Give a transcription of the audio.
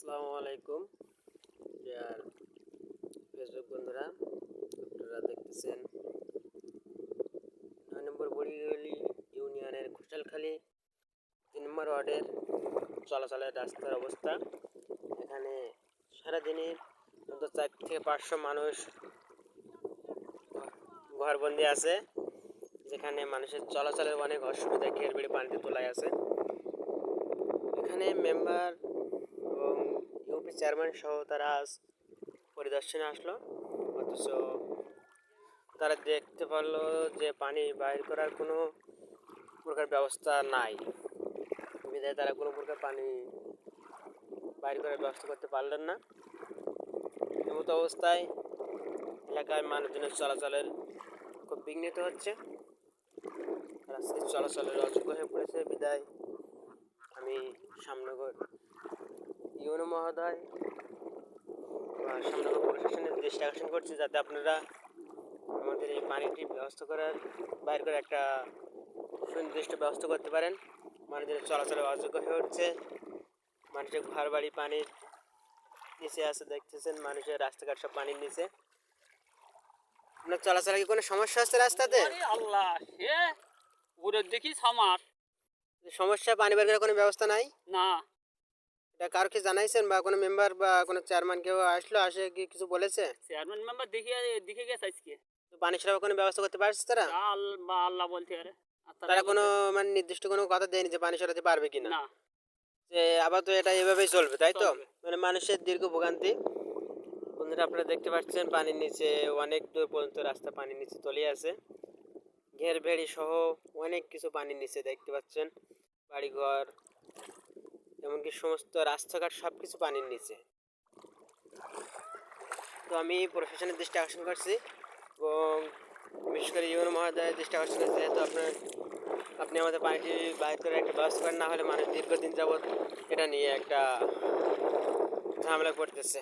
আসসালামু আলাইকুম আর ফেসবুক বন্ধুরা, আপনারা দেখতেছেন 9 নম্বর বড়িগলি ইউনিয়নের ঘোষালখালী 3 নম্বর ওয়ার্ডের চলাচলের রাস্তার অবস্থা। এখানে সারাদিনই অন্তত 4 থেকে 500 মানুষ ঘরবন্দি আছে, যেখানে মানুষের চলাচলের অনেক অসুবিধা, ঘেরবেড়ে পানিতে তোলায় আছে। এখানে মেম্বার এবং ইউপি চেয়ারম্যান সহ তারা আজ পরিদর্শনে আসলো, অথচ তারা দেখতে পারলো যে পানি বাইর করার কোনো প্রকার ব্যবস্থা নাই। বিধায় তারা কোনো প্রকার পানি বাইর করার ব্যবস্থা করতে পারলেন না। এমতো অবস্থায় এলাকার মানুষজনের চলাচলের খুব বিঘ্নিত হচ্ছে, রাস্তায় চলাচলের অযোগ্য হয়ে পড়েছে। বিদায় আমি শ্যামনগর ইউনো মহোদয় বা শ্যামনগর প্রশাসনের দৃষ্টি আকর্ষণ করছি, যাতে আপনারা আমাদের এই পানিটি ব্যবস্থা করার বাইর করে একটা সুনির্দিষ্ট ব্যবস্থা করতে পারেন। মানুষের চলাচলের অযোগ্য হয়ে উঠছে, মানুষের ঘর বাড়ি পানির নিচে আছে, দেখতেছেন মানুষের রাস্তাঘাট সব পানির নিচে। আপনার চলাচলে কি কোনো সমস্যা হচ্ছে রাস্তাতে? আল্লাহ সে পুরো দেখি সামার সমস্যা, পানি বের করার কোনো ব্যবস্থা নাই? না। এটা কারো কি জানাইছেন, বা কোনো মেম্বার বা কোনো চেয়ারম্যান কেউ আসলো, আসে কি কিছু বলেছে? চেয়ারম্যান মেম্বার দেখে গেছে আজকে। তো পানি ছাড়া কোনো ব্যবস্থা করতে পারছে তারা? আল্লাহ বলতে পারে। তারা কোনো মানে নির্দিষ্ট কোনো কথা দেয়নি যে পানি সরাতে পারবে কিনা, না যে আবার তো এটা এভাবেই চলবে, তাই তো? চলবে। মানে মানুষের দীর্ঘ ভোগান্তি। বন্ধুরা, আপনারা দেখতে পাচ্ছেন পানির নিচে অনেক দূর পর্যন্ত রাস্তা পানির নিচে তলিয়ে আছে। ঘের ভেড়ি সহ অনেক কিছু পানির নিচে দেখতে পাচ্ছেন, বাড়িঘর এমনকি সমস্ত রাস্তাঘাট সব কিছু পানির নিচে। তো আমি প্রশাসনের দৃষ্টি আকর্ষণ করছি এবং বিশেষ করে ইউনো মহোদয়ের দৃষ্টি আকর্ষণ করছি, যেহেতু আপনি আমাদের পানিটি বাইর করে একটা ব্যবস্থা করেন, না হলে মানুষ দীর্ঘদিন যাবৎ এটা নিয়ে একটা ঝামেলা পড়তেছে।